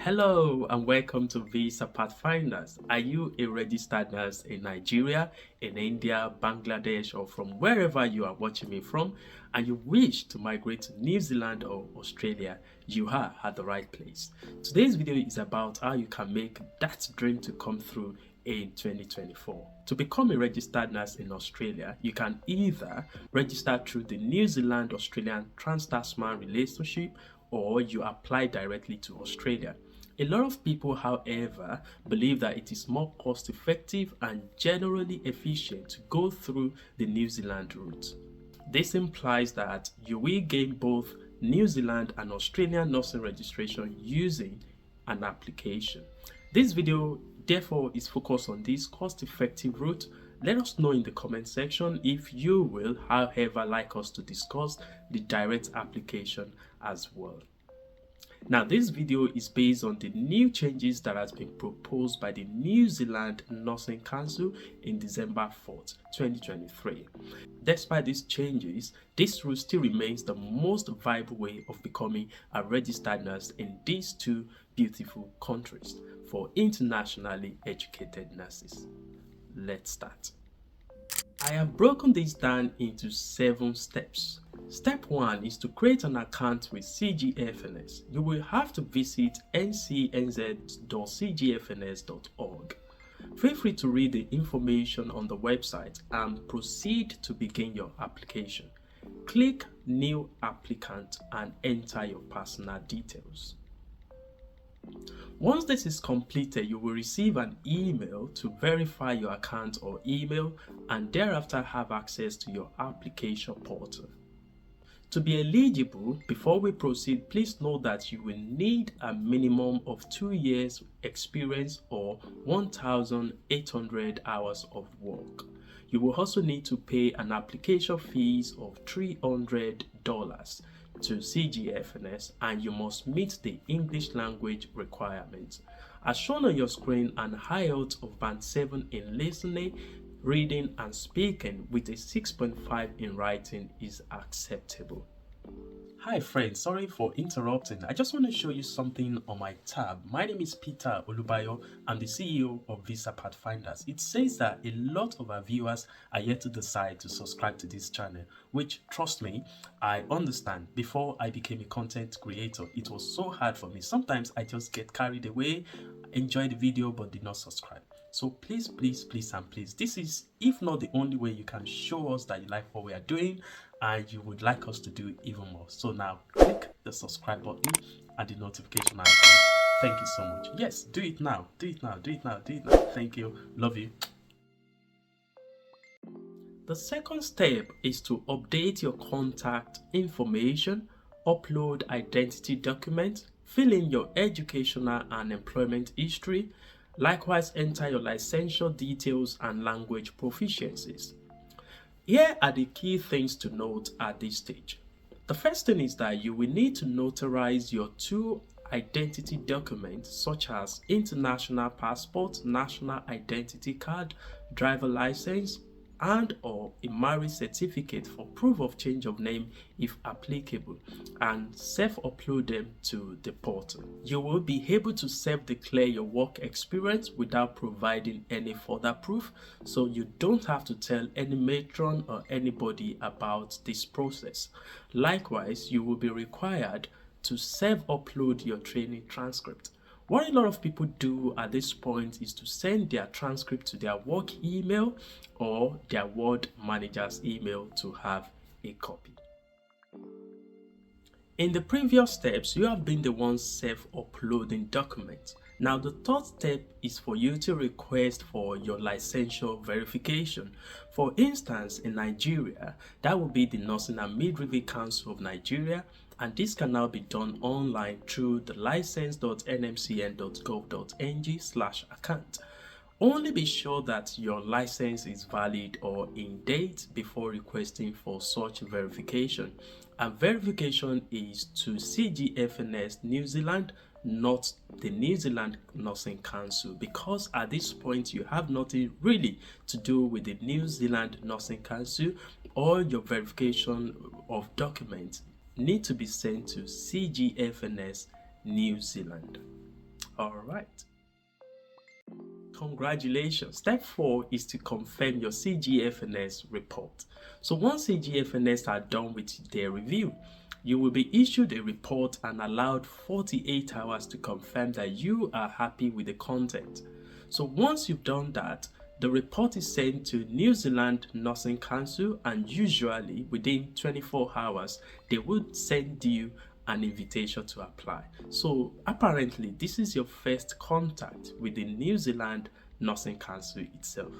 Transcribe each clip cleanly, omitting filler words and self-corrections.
Hello and welcome to Visa Pathfinders. Are you a registered nurse in Nigeria, in India, Bangladesh, or from wherever you are watching me from, and you wish to migrate to New Zealand or Australia? You are at the right place. Today's video is about how you can make that dream to come through in 2024. To become a registered nurse in Australia, you can either register through the New Zealand-Australian trans-tasman relationship, or you apply directly to Australia. A lot of people, however, believe that it is more cost effective and generally efficient to go through the New Zealand route. This implies that you will gain both New Zealand and Australian nursing registration using an application. This video therefore is focused on this cost-effective route. Let us know in the comment section if you will, however, like us to discuss the direct application as well. Now, this video is based on the new changes that has been proposed by the New Zealand Nursing Council in December 4th, 2023. Despite these changes, this route still remains the most viable way of becoming a registered nurse in these two beautiful countries for internationally educated nurses. Let's start. I have broken this down into 7 steps. Step 1 is to create an account with CGFNS. You will have to visit ncnz.cgfns.org. Feel free to read the information on the website and proceed to begin your application. Click New Applicant and enter your personal details. Once this is completed, you will receive an email to verify your account or email and thereafter have access to your application portal. To be eligible, before we proceed, please note that you will need a minimum of 2 years experience or 1,800 hours of work. You will also need to pay an application fees of $300 to CGFNS, and you must meet the English language requirements. As shown on your screen, an IELTS of band 7 in listening, reading and speaking with a 6.5 in writing is acceptable. Hi friends, sorry for interrupting. I just want to show you something on my tab. My name is Peter Olubayo. I'm the CEO of Visa Pathfinders. It says that a lot of our viewers are yet to decide to subscribe to this channel, which, trust me, I understand. Before I became a content creator, it was so hard for me. Sometimes I just get carried away, enjoy the video but did not subscribe. So please, please, please and please, this is, if not the only way you can show us that you like what we are doing and you would like us to do even more. So now click the subscribe button and the notification icon. Thank you so much. Yes, do it now, do it now, do it now, do it now. Thank you, love you. The second step is to update your contact information, upload identity documents, fill in your educational and employment history. Likewise, enter your licensure details and language proficiencies. Here are the key things to note at this stage. The first thing is that you will need to notarize your 2 identity documents such as international passport, national identity card, driver license, and or a marriage certificate for proof of change of name if applicable, and self-upload them to the portal. You will be able to self-declare your work experience without providing any further proof, so you don't have to tell any matron or anybody about this process. Likewise, you will be required to self-upload your training transcript. What a lot of people do at this point is to send their transcript to their work email or their ward manager's email to have a copy. In the previous steps, you have been the ones self-uploading documents. Now the third step is for you to request for your licensure verification. For instance, in Nigeria, that will be the Nursing and Midwifery Council of Nigeria, and this can now be done online through the license.nmcn.gov.ng/account. Only be sure that your license is valid or in date before requesting for such verification. And verification is to CGFNS New Zealand, not the New Zealand Nursing Council, because at this point you have nothing really to do with the New Zealand Nursing Council. All your verification of documents need to be sent to CGFNS New Zealand. All right. Congratulations. Step 4 is to confirm your CGFNS report. So once CGFNS are done with their review, you will be issued a report and allowed 48 hours to confirm that you are happy with the content. So once you've done that, the report is sent to New Zealand Nursing Council, and usually within 24 hours, they would send you an invitation to apply. So apparently, this is your first contact with the New Zealand Nursing Council itself.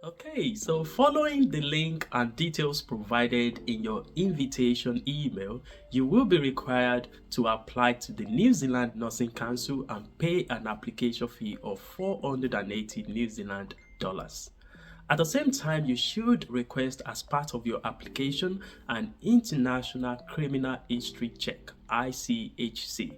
Okay, so following the link and details provided in your invitation email, you will be required to apply to the New Zealand Nursing Council and pay an application fee of 480 New Zealand dollars. At the same time, you should request as part of your application an International Criminal History Check, ICHC,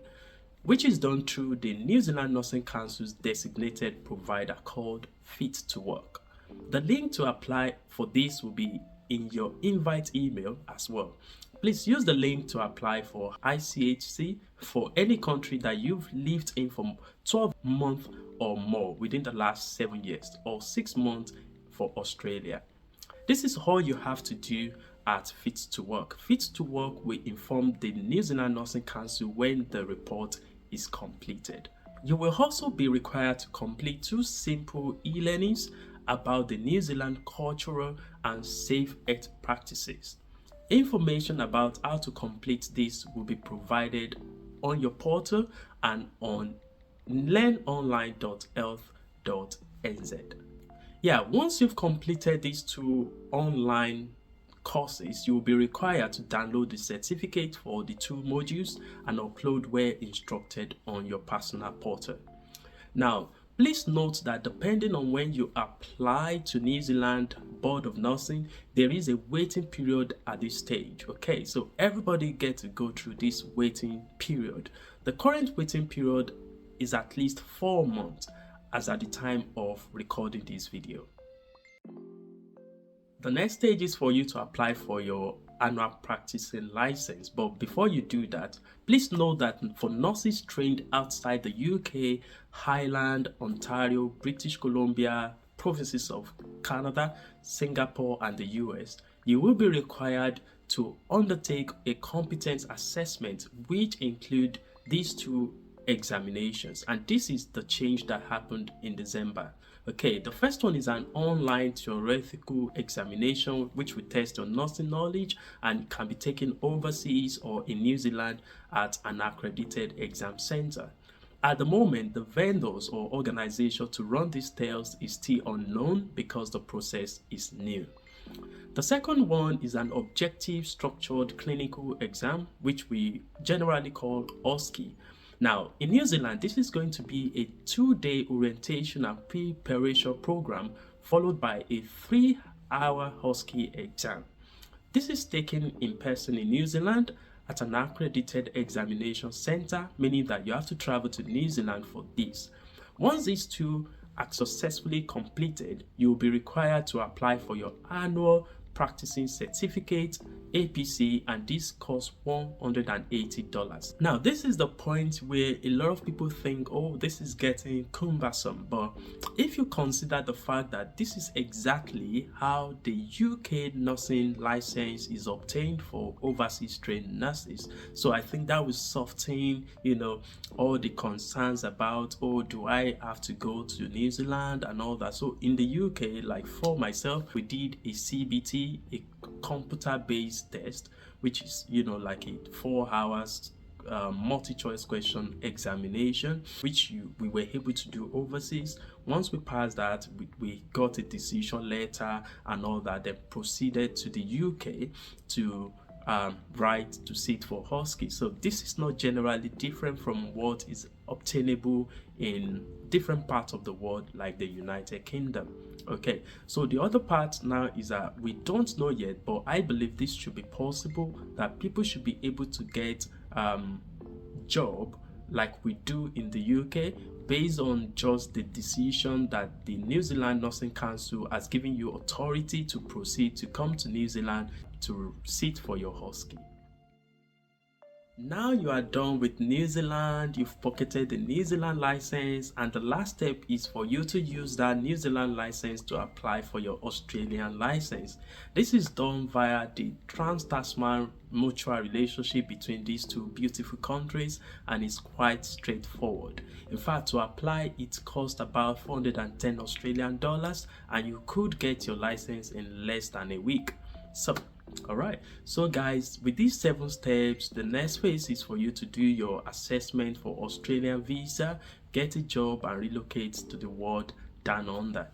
which is done through the New Zealand Nursing Council's designated provider called Fit to Work. The link to apply for this will be in your invite email as well. Please use the link to apply for ICHC for any country that you've lived in for 12 months or more within the last 7 years, or 6 months for Australia. This is all you have to do at Fit to Work. Fit to Work will inform the New Zealand Nursing Council when the report is completed. You will also be required to complete 2 simple e-learnings about the New Zealand cultural and safe health practices. Information about how to complete this will be provided on your portal and on learnonline.health.nz. Yeah, once you've completed these 2 online courses, you will be required to download the certificate for the 2 modules and upload where instructed on your personal portal. Now, please note that depending on when you apply to New Zealand Board of Nursing, there is a waiting period at this stage. Okay, so everybody gets to go through this waiting period. The current waiting period is at least 4 months as at the time of recording this video. The next stage is for you to apply for your annual practicing license. But before you do that, please know that for nurses trained outside the UK, Ireland, Ontario, British Columbia, provinces of Canada, Singapore, and the US, you will be required to undertake a competence assessment, which include these 2 examinations, and this is the change that happened in December. Okay, the first one is an online theoretical examination which will test your nursing knowledge and can be taken overseas or in New Zealand at an accredited exam center. At the moment, the vendors or organization to run these tests is still unknown because the process is new. The second one is an objective structured clinical exam, which we generally call OSCE. Now, in New Zealand, this is going to be a 2-day orientation and preparation program followed by a 3-hour OSCE exam. This is taken in person in New Zealand at an accredited examination center, meaning that you have to travel to New Zealand for this. Once these 2 are successfully completed, you will be required to apply for your annual practicing certificate, APC, and this costs $180. Now, this is the point where a lot of people think, oh, this is getting cumbersome, but if you consider the fact that this is exactly how the UK nursing license is obtained for overseas trained nurses, so I think that will soften, all the concerns about, oh, do I have to go to New Zealand and all that. So in the UK, like for myself, we did a CBT, a computer-based test, which is like a 4 hours multi-choice question examination, which we were able to do overseas. Once we passed that, we got a decision letter and all that, then proceeded to the UK to right to sit for OSCE. So this is not generally different from what is obtainable in different parts of the world like the United Kingdom. Okay, so the other part now is that we don't know yet, but I believe this should be possible, that people should be able to get job like we do in the UK based on just the decision that the New Zealand Nursing Council has given you authority to proceed to come to New Zealand to sit for your OSCE. Now you are done with New Zealand, you've pocketed the New Zealand license, and the last step is for you to use that New Zealand license to apply for your Australian license. This is done via the trans-tasman mutual relationship between these two beautiful countries, and it's quite straightforward. In fact, to apply it costs about 410 Australian dollars, and you could get your license in less than a week. Alright, so guys, with these 7 steps, the next phase is for you to do your assessment for Australian visa, get a job, and relocate to the world down under.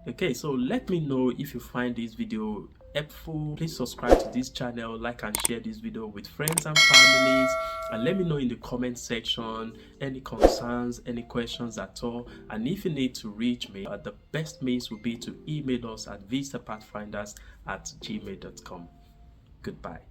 Okay, so let me know if you find this video helpful. Please subscribe to this channel, like and share this video with friends and families, and let me know in the comment section any concerns, any questions at all. And if you need to reach me, the best means would be to email us at visapathfinders@gmail.com. Goodbye.